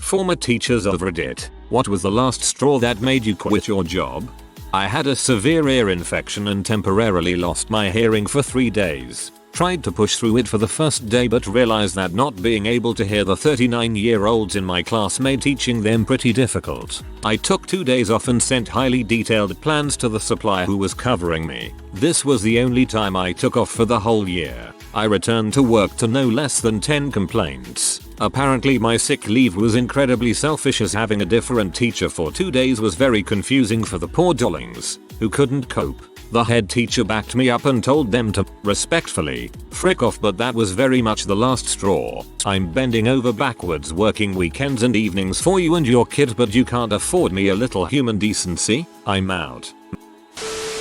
Former teachers of Reddit, what was the last straw that made you quit your job? I had a severe ear infection and temporarily lost my hearing for 3 days. Tried to push through it for the first day but realized that not being able to hear the 39-year-olds in my class made teaching them pretty difficult. I took 2 days off and sent highly detailed plans to the supplier who was covering me. This was the only time I took off for the whole year. I returned to work to no less than 10 complaints. Apparently my sick leave was incredibly selfish, as having a different teacher for 2 days was very confusing for the poor darlings who couldn't cope. The head teacher backed me up and told them to, respectfully, frick off, but that was very much the last straw. I'm bending over backwards working weekends and evenings for you and your kid, but you can't afford me a little human decency? I'm out.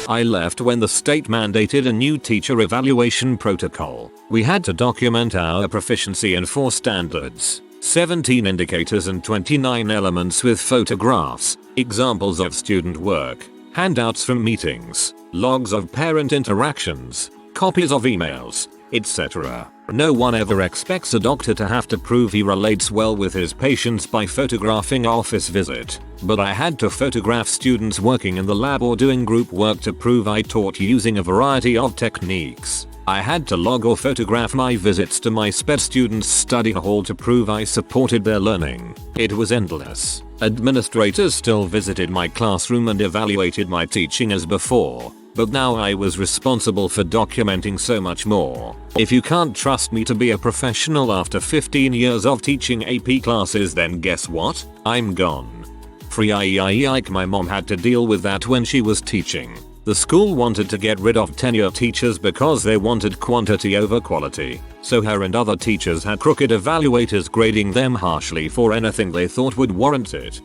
I left when the state mandated a new teacher evaluation protocol. We had to document our proficiency in 4 standards, 17 indicators and 29 elements with photographs, examples of student work, handouts from meetings, logs of parent interactions, copies of emails, etc. No one ever expects a doctor to have to prove he relates well with his patients by photographing office visit, but I had to photograph students working in the lab or doing group work to prove I taught using a variety of techniques. I had to log or photograph my visits to my sped students' study hall to prove I supported their learning. It was endless. Administrators still visited my classroom and evaluated my teaching as before, but now I was responsible for documenting so much more. If you can't trust me to be a professional after 15 years of teaching AP classes, then guess what? I'm gone. Free Ike. My mom had to deal with that when she was teaching. The school wanted to get rid of tenure teachers because they wanted quantity over quality, so her and other teachers had crooked evaluators grading them harshly for anything they thought would warrant it.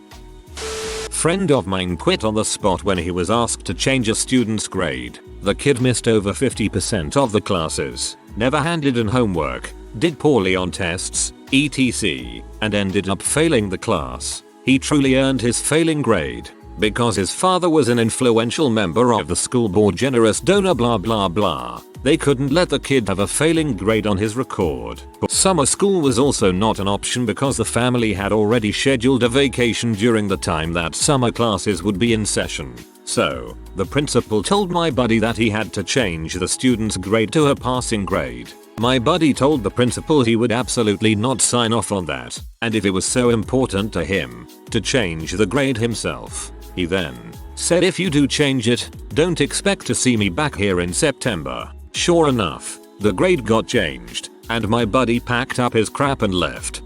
Friend of mine quit on the spot when he was asked to change a student's grade. The kid missed over 50% of the classes, never handed in homework, did poorly on tests, etc., and ended up failing the class. He truly earned his failing grade because his father was an influential member of the school board, generous donor, blah blah blah. They couldn't let the kid have a failing grade on his record. Summer school was also not an option because the family had already scheduled a vacation during the time that summer classes would be in session. So, the principal told my buddy that he had to change the student's grade to a passing grade. My buddy told the principal he would absolutely not sign off on that, and if it was so important to him to change the grade himself. He then said, if you do change it, don't expect to see me back here in September. Sure enough, the grade got changed, and my buddy packed up his crap and left.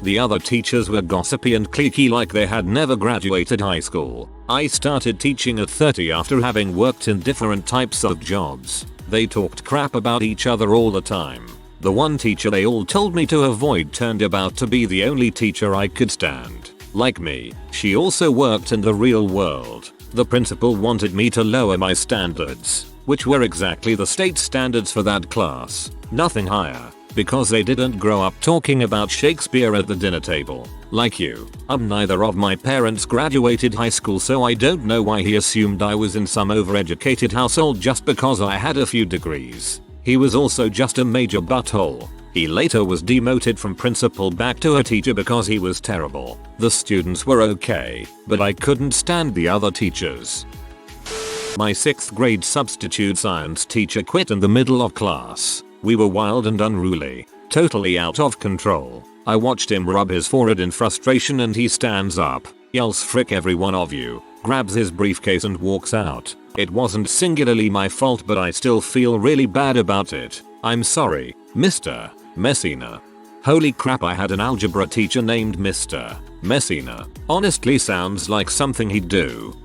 The other teachers were gossipy and cliquey like they had never graduated high school. I started teaching at 30 after having worked in different types of jobs. They talked crap about each other all the time. The one teacher they all told me to avoid turned out to be the only teacher I could stand. Like me, she also worked in the real world. The principal wanted me to lower my standards, which were exactly the state standards for that class, nothing higher, because they didn't grow up talking about Shakespeare at the dinner table. Like you, neither of my parents graduated high school, so I don't know why he assumed I was in some overeducated household just because I had a few degrees. He was also just a major butthole. He later was demoted from principal back to a teacher because he was terrible. The students were okay, but I couldn't stand the other teachers. My 6th grade substitute science teacher quit in the middle of class. We were wild and unruly, totally out of control. I watched him rub his forehead in frustration and he stands up, yells frick every one of you, grabs his briefcase and walks out. It wasn't singularly my fault, but I still feel really bad about it. I'm sorry, Mr. Messina. Holy crap, I had an algebra teacher named Mr. Messina. Honestly sounds like something he'd do.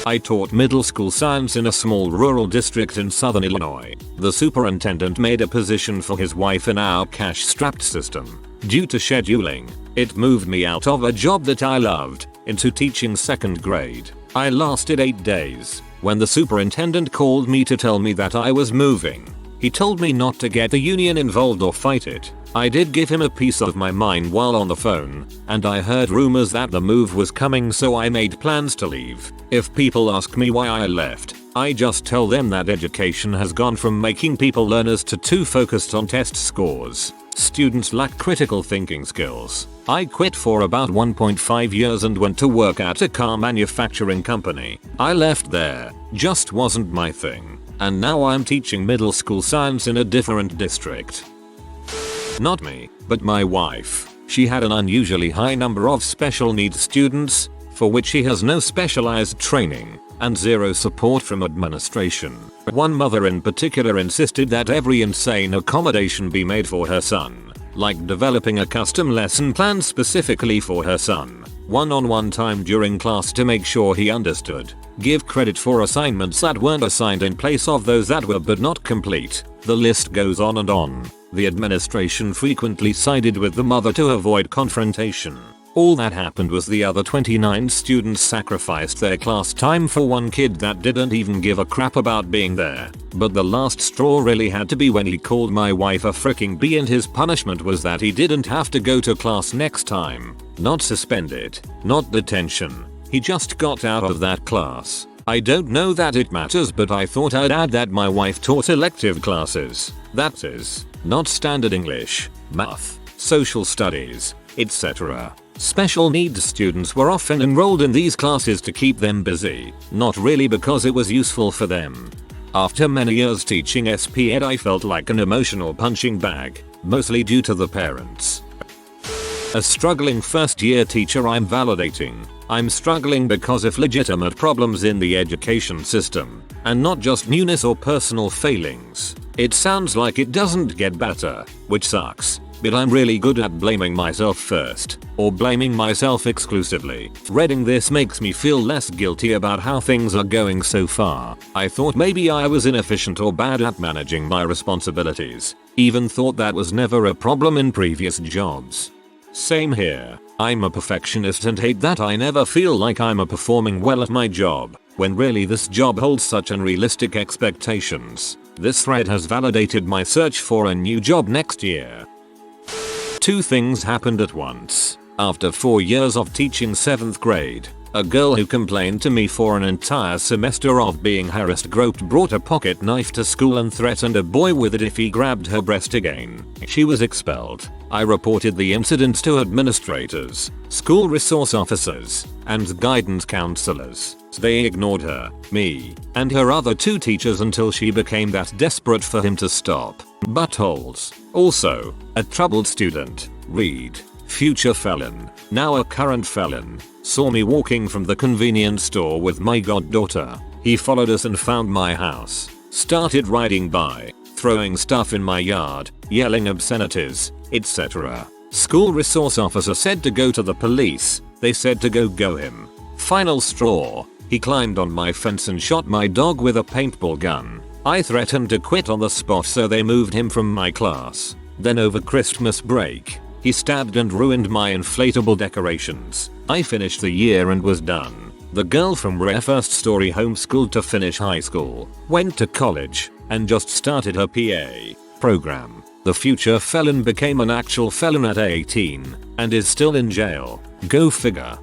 I taught middle school science in a small rural district in southern Illinois. The superintendent made a position for his wife in our cash-strapped system. Due to scheduling, it moved me out of a job that I loved into teaching 2nd grade. I lasted 8 days. When the superintendent called me to tell me that I was moving, he told me not to get the union involved or fight it. I did give him a piece of my mind while on the phone, and I heard rumors that the move was coming, so I made plans to leave. If people ask me why I left, I just tell them that education has gone from making people learners to too focused on test scores. Students lack critical thinking skills. I quit for about 1.5 years and went to work at a car manufacturing company. I left there, just wasn't my thing. And now I'm teaching middle school science in a different district. Not me, but my wife. She had an unusually high number of special needs students, for which she has no specialized training, and zero support from administration. One mother in particular insisted that every insane accommodation be made for her son, like developing a custom lesson plan specifically for her son, one-on-one time during class to make sure he understood, give credit for assignments that weren't assigned in place of those that were but not complete. The list goes on and on. The administration frequently sided with the mother to avoid confrontation. All that happened was the other 29 students sacrificed their class time for one kid that didn't even give a crap about being there. But the last straw really had to be when he called my wife a freaking B, and his punishment was that he didn't have to go to class next time. Not suspended, not detention. He just got out of that class. I don't know that it matters, but I thought I'd add that my wife taught elective classes. That is, not standard English, math, social studies, etc. Special needs students were often enrolled in these classes to keep them busy, not really because it was useful for them. After many years teaching SP Ed, I felt like an emotional punching bag, mostly due to the parents. As struggling first year teacher, I'm validating. I'm struggling because of legitimate problems in the education system, and not just newness or personal failings. It sounds like it doesn't get better, which sucks. But I'm really good at blaming myself first, or blaming myself exclusively. Reading this makes me feel less guilty about how things are going so far. I thought maybe I was inefficient or bad at managing my responsibilities. Even thought that was never a problem in previous jobs. Same here. I'm a perfectionist and hate that I never feel like I'm performing well at my job, when really this job holds such unrealistic expectations. This thread has validated my search for a new job next year. Two things happened at once. After 4 years of teaching 7th grade, a girl who complained to me for an entire semester of being harassed groped brought a pocket knife to school and threatened a boy with it if he grabbed her breast again. She was expelled. I reported the incident to administrators, school resource officers, and guidance counselors. They ignored her, me, and her other 2 teachers until she became that desperate for him to stop. Buttholes. Also, a troubled student, Reed, future felon, now a current felon, saw me walking from the convenience store with my goddaughter. He followed us and found my house, started riding by, throwing stuff in my yard, yelling obscenities, etc. School resource officer said to go to the police. They said to go him. Final straw. He climbed on my fence and shot my dog with a paintball gun. I threatened to quit on the spot, so they moved him from my class. Then over Christmas break, he stabbed and ruined my inflatable decorations. I finished the year and was done. The girl from Rare First Story homeschooled to finish high school, went to college, and just started her PA program. The future felon became an actual felon at 18, and is still in jail. Go figure.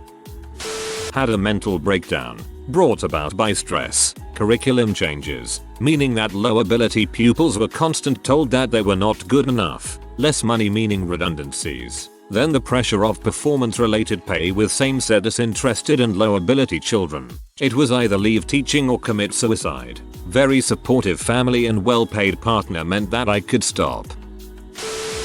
Had a mental breakdown, brought about by stress, curriculum changes, meaning that low ability pupils were constantly told that they were not good enough, less money meaning redundancies, then the pressure of performance related pay with same-sex disinterested and low ability children. It was either leave teaching or commit suicide. Very supportive family and well-paid partner meant that I could stop.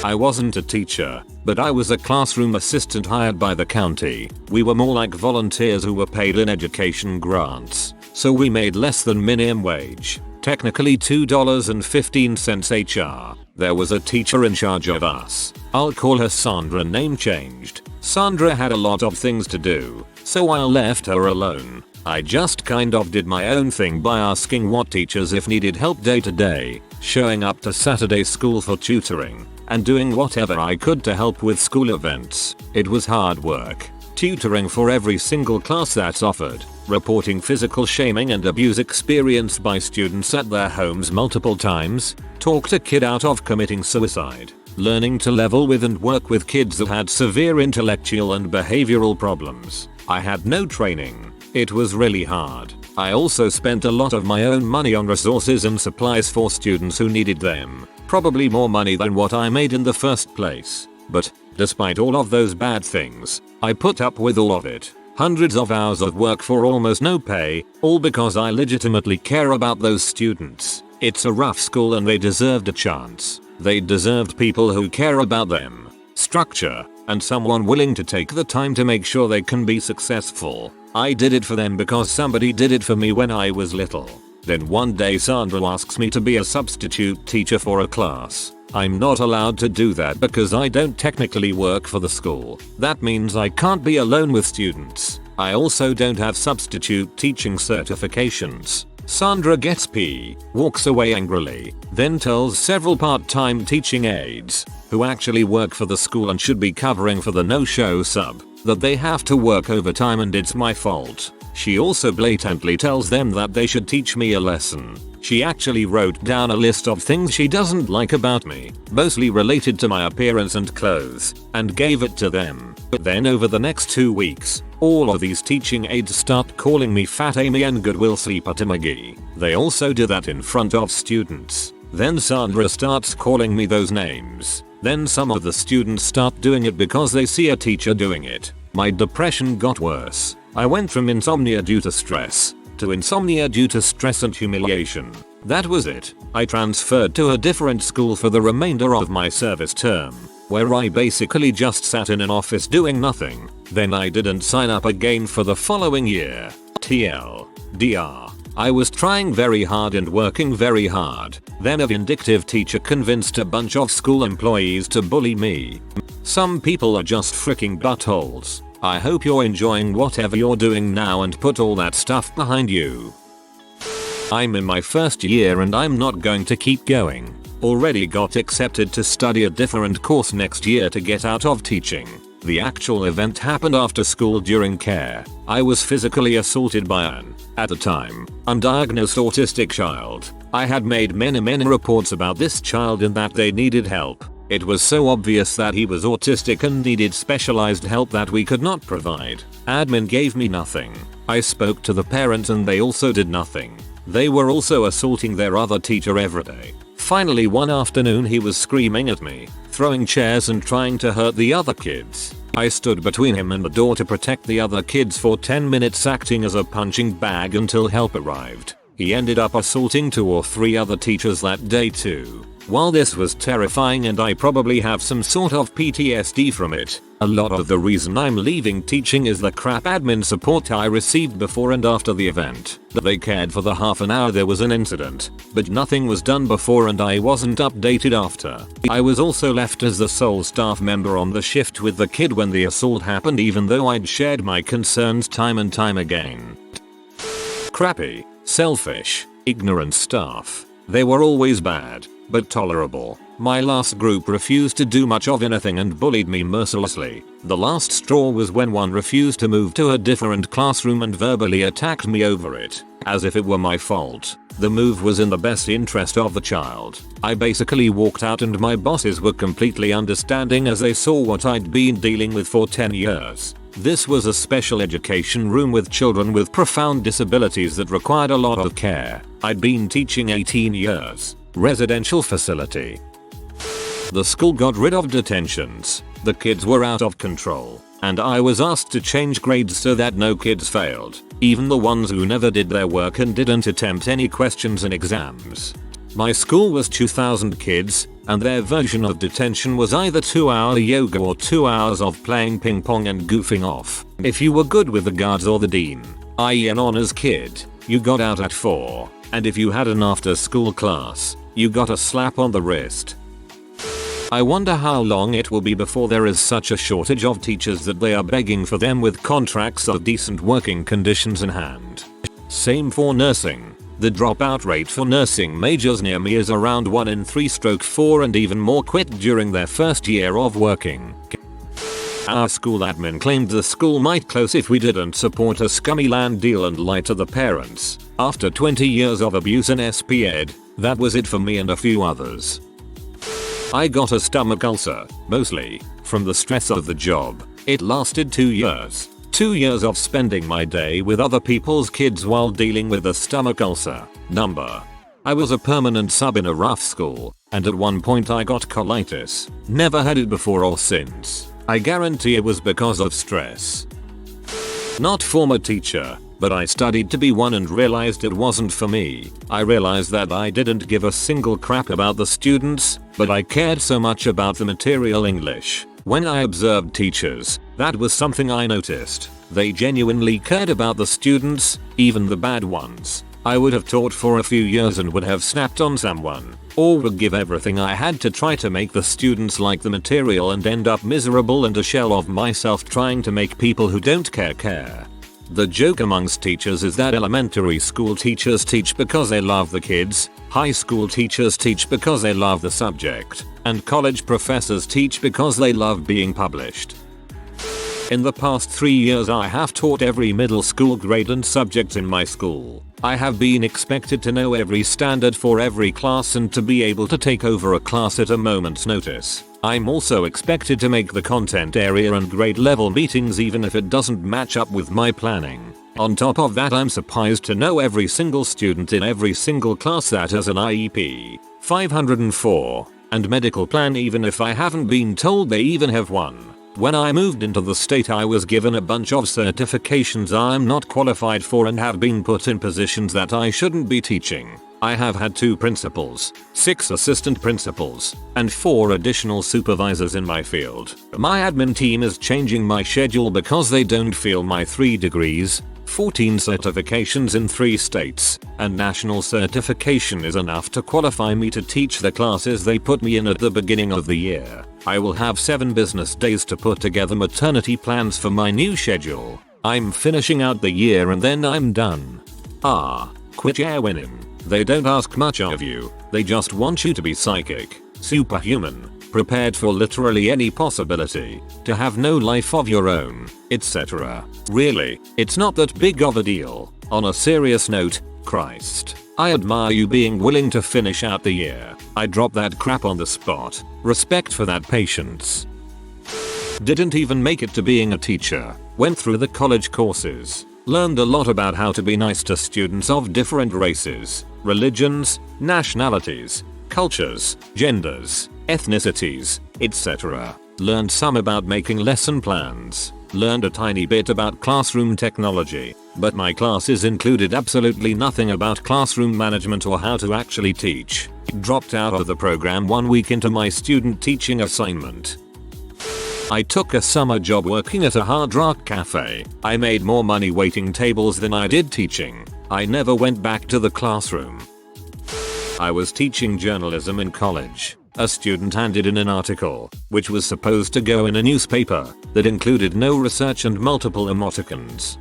I wasn't a teacher, but I was a classroom assistant hired by the county. We were more like volunteers who were paid in education grants, so we made less than minimum wage, technically $2.15 HR. There was a teacher in charge of us. I'll call her Sandra, name changed. Sandra had a lot of things to do, so I left her alone. I just kind of did my own thing by asking what teachers if needed help day to day, showing up to Saturday school for tutoring, and doing whatever I could to help with school events. It was hard work. Tutoring for every single class that's offered, reporting physical shaming and abuse experienced by students at their homes multiple times, talked a kid out of committing suicide, learning to level with and work with kids that had severe intellectual and behavioral problems. I had no training. It was really hard. I also spent a lot of my own money on resources and supplies for students who needed them. Probably more money than what I made in the first place. But, despite all of those bad things, I put up with all of it. Hundreds of hours of work for almost no pay, all because I legitimately care about those students. It's a rough school and they deserved a chance. They deserved people who care about them, structure, and someone willing to take the time to make sure they can be successful. I did it for them because somebody did it for me when I was little. Then one day Sandra asks me to be a substitute teacher for a class. I'm not allowed to do that because I don't technically work for the school. That means I can't be alone with students. I also don't have substitute teaching certifications. Sandra gets walks away angrily, then tells several part-time teaching aides, who actually work for the school and should be covering for the no-show sub, that they have to work overtime and it's my fault. She also blatantly tells them that they should teach me a lesson. She actually wrote down a list of things she doesn't like about me, mostly related to my appearance and clothes, and gave it to them. But then over the next 2 weeks, all of these teaching aides start calling me Fat Amy and Goodwill Sleeper McGee. They also do that in front of students. Then Sandra starts calling me those names. Then some of the students start doing it because they see a teacher doing it. My depression got worse. I went from insomnia due to stress to insomnia due to stress and humiliation. That was it. I transferred to a different school for the remainder of my service term, where I basically just sat in an office doing nothing. Then I didn't sign up again for the following year. TLDR. I was trying very hard and working very hard. Then a vindictive teacher convinced a bunch of school employees to bully me. Some people are just freaking buttholes. I hope you're enjoying whatever you're doing now and put all that stuff behind you. I'm in my first year and I'm not going to keep going. Already got accepted to study a different course next year to get out of teaching. The actual event happened after school during care. I was physically assaulted by an, at the time, undiagnosed autistic child. I had made many reports about this child and that they needed help. It was so obvious that he was autistic and needed specialized help that we could not provide. Admin gave me nothing. I spoke to the parents and they also did nothing. They were also assaulting their other teacher every day. Finally one afternoon he was screaming at me, throwing chairs and trying to hurt the other kids. I stood between him and the door to protect the other kids for 10 minutes, acting as a punching bag until help arrived. He ended up assaulting 2 or 3 other teachers that day too. While this was terrifying and I probably have some sort of PTSD from it, a lot of the reason I'm leaving teaching is the crap admin support I received before and after the event. They cared for the half an hour there was an incident, but nothing was done before and I wasn't updated after. I was also left as the sole staff member on the shift with the kid when the assault happened, even though I'd shared my concerns time and time again. Crappy, selfish, ignorant staff. They were always bad, but tolerable. My last group refused to do much of anything and bullied me mercilessly. The last straw was when one refused to move to a different classroom and verbally attacked me over it, as if it were my fault. The move was in the best interest of the child. I basically walked out and my bosses were completely understanding as they saw what I'd been dealing with for 10 years. This was a special education room with children with profound disabilities that required a lot of care. I'd been teaching 18 years. Residential facility. The school got rid of detentions. The kids were out of control, and I was asked to change grades so that no kids failed, even the ones who never did their work and didn't attempt any questions and exams. My school was 2,000 kids, and their version of detention was either 2-hour yoga or 2 hours of playing ping pong and goofing off. If you were good with the guards or the dean, i.e. an honors kid, you got out at 4, and if you had an after-school class, you got a slap on the wrist. I wonder how long it will be before there is such a shortage of teachers that they are begging for them with contracts of decent working conditions in hand. Same for nursing. The dropout rate for nursing majors near me is around 1 in 3/4 and even more quit during their first year of working. Our school admin claimed the school might close if we didn't support a scummy land deal and lie to the parents. After 20 years of abuse and SP-Ed, that was it for me and a few others. I got a stomach ulcer, mostly from the stress of the job. It lasted 2 years. 2 years of spending my day with other people's kids while dealing with a stomach ulcer. Number. I was a permanent sub in a rough school, and at one point I got colitis. Never had it before or since. I guarantee it was because of stress. Not former teacher, but I studied to be one and realized it wasn't for me. I realized that I didn't give a single crap about the students, but I cared so much about the material English. When I observed teachers, that was something I noticed. They genuinely cared about the students, even the bad ones. I would have taught for a few years and would have snapped on someone, or would give everything I had to try to make the students like the material and end up miserable and a shell of myself trying to make people who don't care. The joke amongst teachers is that elementary school teachers teach because they love the kids, high school teachers teach because they love the subject, and college professors teach because they love being published. In the past 3 years I have taught every middle school grade and subject in my school. I have been expected to know every standard for every class and to be able to take over a class at a moment's notice. I'm also expected to make the content area and grade level meetings even if it doesn't match up with my planning. On top of that, I'm supposed to know every single student in every single class that has an IEP, 504, and medical plan even if I haven't been told they even have one. When I moved into the state I was given a bunch of certifications I'm not qualified for and have been put in positions that I shouldn't be teaching. I have had 2 principals, 6 assistant principals, and 4 additional supervisors in my field. My admin team is changing my schedule because they don't feel my 3 degrees, 14 certifications in 3 states, and national certification is enough to qualify me to teach the classes they put me in at the beginning of the year. I will have 7 business days to put together maternity plans for my new schedule. I'm finishing out the year and then I'm done. Quit winning. They don't ask much of you, they just want you to be psychic, superhuman, prepared for literally any possibility, to have no life of your own, etc. Really, it's not that big of a deal. On a serious note, Christ. I admire you being willing to finish out the year. I drop that crap on the spot. Respect for that patience. Didn't even make it to being a teacher. Went through the college courses. Learned a lot about how to be nice to students of different races, religions, nationalities, cultures, genders, ethnicities, etc. Learned some about making lesson plans. Learned a tiny bit about classroom technology, but my classes included absolutely nothing about classroom management or how to actually teach. Dropped out of the program 1 week into my student teaching assignment. I took a summer job working at a Hard Rock cafe. I made more money waiting tables than I did teaching. I never went back to the classroom. I was teaching journalism in college. A student handed in an article, which was supposed to go in a newspaper, that included no research and multiple emoticons.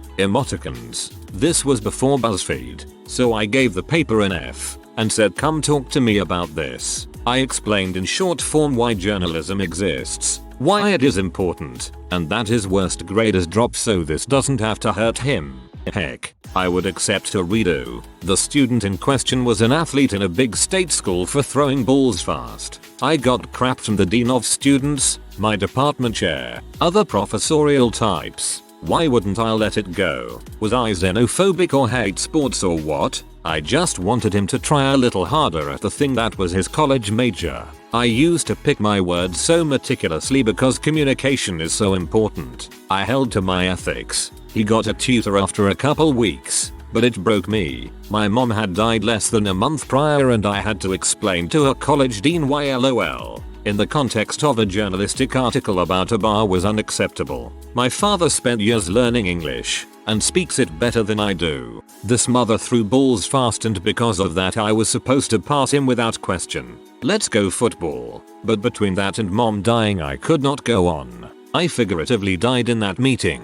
This was before BuzzFeed, so I gave the paper an F, and said come talk to me about this. I explained in short form why journalism exists, why it is important, and that his worst grade is dropped so this doesn't have to hurt him. Heck, I would accept a redo. The student in question was an athlete in a big state school for throwing balls fast. I got crap from the dean of students, my department chair, other professorial types. Why wouldn't I let it go? Was I xenophobic or hate sports or what? I just wanted him to try a little harder at the thing that was his college major. I used to pick my words so meticulously because communication is so important. I held to my ethics. He got a tutor after a couple weeks, but it broke me. My mom had died less than a month prior and I had to explain to her college dean why LOL, in the context of a journalistic article about a bar, was unacceptable. My father spent years learning English and speaks it better than I do. This mother threw balls fast and because of that I was supposed to pass him without question. Let's go football. But between that and mom dying I could not go on. I figuratively died in that meeting.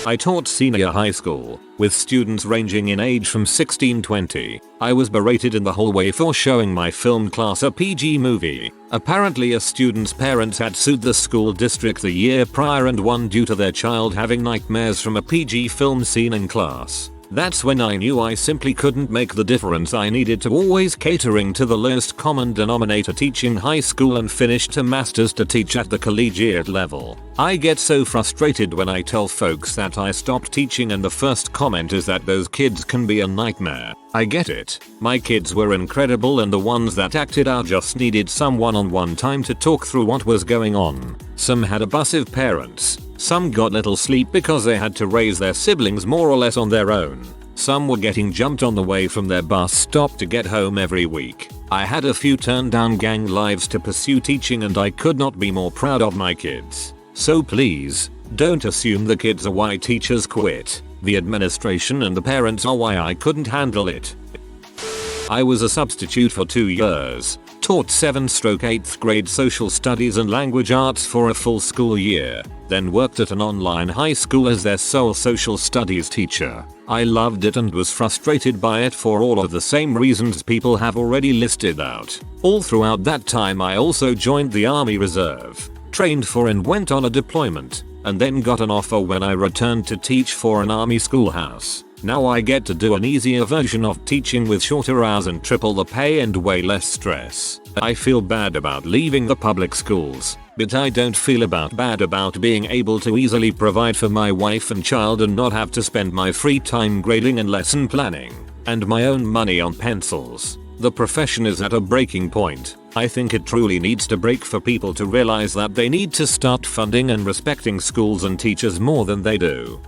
I taught senior high school, with students ranging in age from 16-20. I was berated in the hallway for showing my film class a PG movie. Apparently a student's parents had sued the school district the year prior and won due to their child having nightmares from a PG film scene in class. That's when I knew I simply couldn't make the difference I needed to, always catering to the lowest common denominator, teaching high school and finished a master's to teach at the collegiate level. I get so frustrated when I tell folks that I stopped teaching and the first comment is that those kids can be a nightmare. I get it. My kids were incredible and the ones that acted out just needed some one-on-one time to talk through what was going on. Some had abusive parents. Some got little sleep because they had to raise their siblings more or less on their own. Some were getting jumped on the way from their bus stop to get home every week. I had a few turned down gang lives to pursue teaching and I could not be more proud of my kids. So please, don't assume the kids are why teachers quit. The administration and the parents are why I couldn't handle it. I was a substitute for 2 years. Taught 7/8th grade social studies and language arts for a full school year, then worked at an online high school as their sole social studies teacher. I loved it and was frustrated by it for all of the same reasons people have already listed out. All throughout that time I also joined the Army Reserve, trained for and went on a deployment, and then got an offer when I returned to teach for an Army schoolhouse. Now I get to do an easier version of teaching with shorter hours and triple the pay and way less stress. I feel bad about leaving the public schools, but I don't feel bad about being able to easily provide for my wife and child and not have to spend my free time grading and lesson planning, and my own money on pencils. The profession is at a breaking point. I think it truly needs to break for people to realize that they need to start funding and respecting schools and teachers more than they do.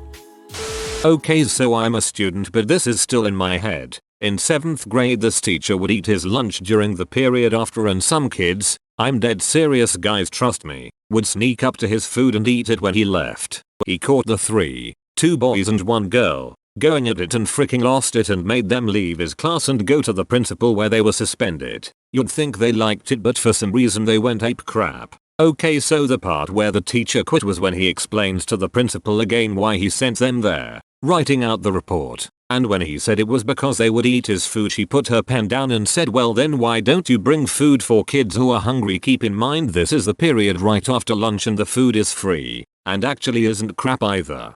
Okay, so I'm a student, but this is still in my head. In 7th grade this teacher would eat his lunch during the period after, and some kids, I'm dead serious guys, trust me, would sneak up to his food and eat it when he left. He caught the 2 boys and 1 girl, going at it and freaking lost it and made them leave his class and go to the principal where they were suspended. You'd think they liked it, but for some reason they went ape crap. Okay, so the part where the teacher quit was when he explained to the principal again why he sent them there, writing out the report. And when he said it was because they would eat his food, she put her pen down and said, well then why don't you bring food for kids who are hungry? Keep in mind this is the period right after lunch and the food is free, and actually isn't crap either.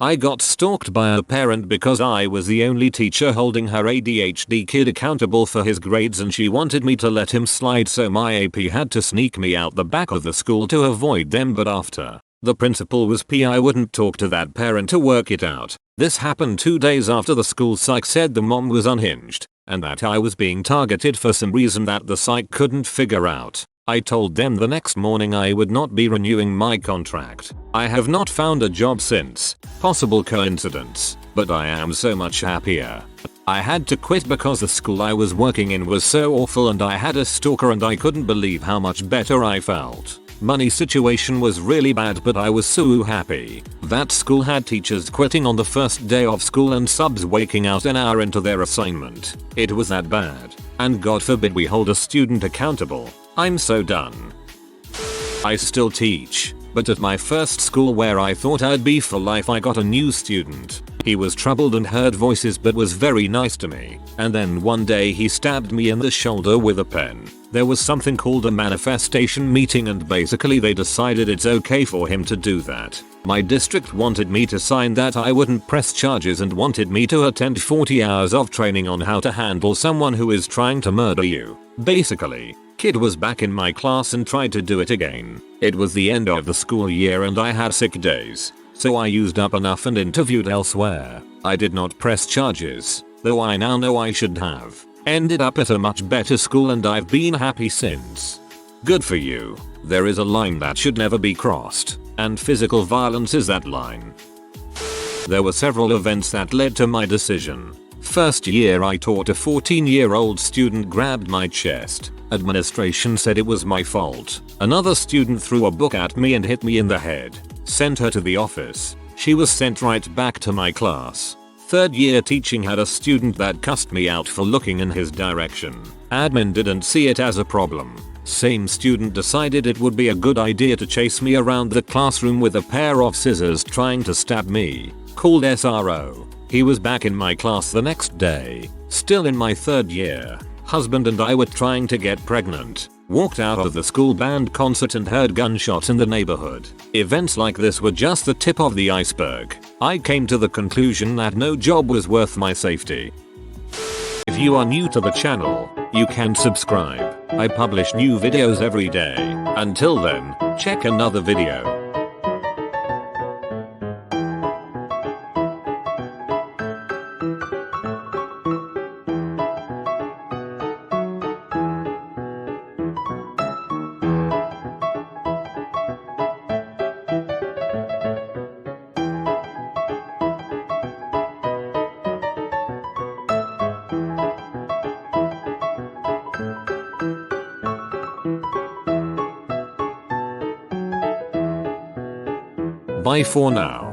I got stalked by a parent because I was the only teacher holding her ADHD kid accountable for his grades and she wanted me to let him slide, so my AP had to sneak me out the back of the school to avoid them, but after the principal was I wouldn't talk to that parent to work it out. This happened 2 days after the school psych said the mom was unhinged and that I was being targeted for some reason that the psych couldn't figure out. I told them the next morning I would not be renewing my contract. I have not found a job since. Possible coincidence, but I am so much happier. I had to quit because the school I was working in was so awful and I had a stalker and I couldn't believe how much better I felt. Money situation was really bad, but I was so happy. That school had teachers quitting on the first day of school and subs waking out an hour into their assignment. It was that bad. And God forbid we hold a student accountable. I'm so done. I still teach, but at my first school where I thought I'd be for life I got a new student. He was troubled and heard voices but was very nice to me, and then one day he stabbed me in the shoulder with a pen. There was something called a manifestation meeting and basically they decided it's okay for him to do that. My district wanted me to sign that I wouldn't press charges and wanted me to attend 40 hours of training on how to handle someone who is trying to murder you. Basically, kid was back in my class and tried to do it again. It was the end of the school year and I had sick days, so I used up enough and interviewed elsewhere. I did not press charges, though I now know I should have. Ended up at a much better school and I've been happy since. Good for you. There is a line that should never be crossed, and physical violence is that line. There were several events that led to my decision. First year I taught, a 14-year-old student grabbed my chest. Administration said it was my fault. Another student threw a book at me and hit me in the head. Sent her to the office. She was sent right back to my class. Third year teaching had a student that cussed me out for looking in his direction. Admin didn't see it as a problem. Same student decided it would be a good idea to chase me around the classroom with a pair of scissors trying to stab me. Called SRO. He was back in my class the next day. Still in my third year. Husband and I were trying to get pregnant. Walked out of the school band concert and heard gunshots in the neighborhood. Events like this were just the tip of the iceberg. I came to the conclusion that no job was worth my safety. If you are new to the channel, you can subscribe. I publish new videos every day. Until then, check another video. Bye for now.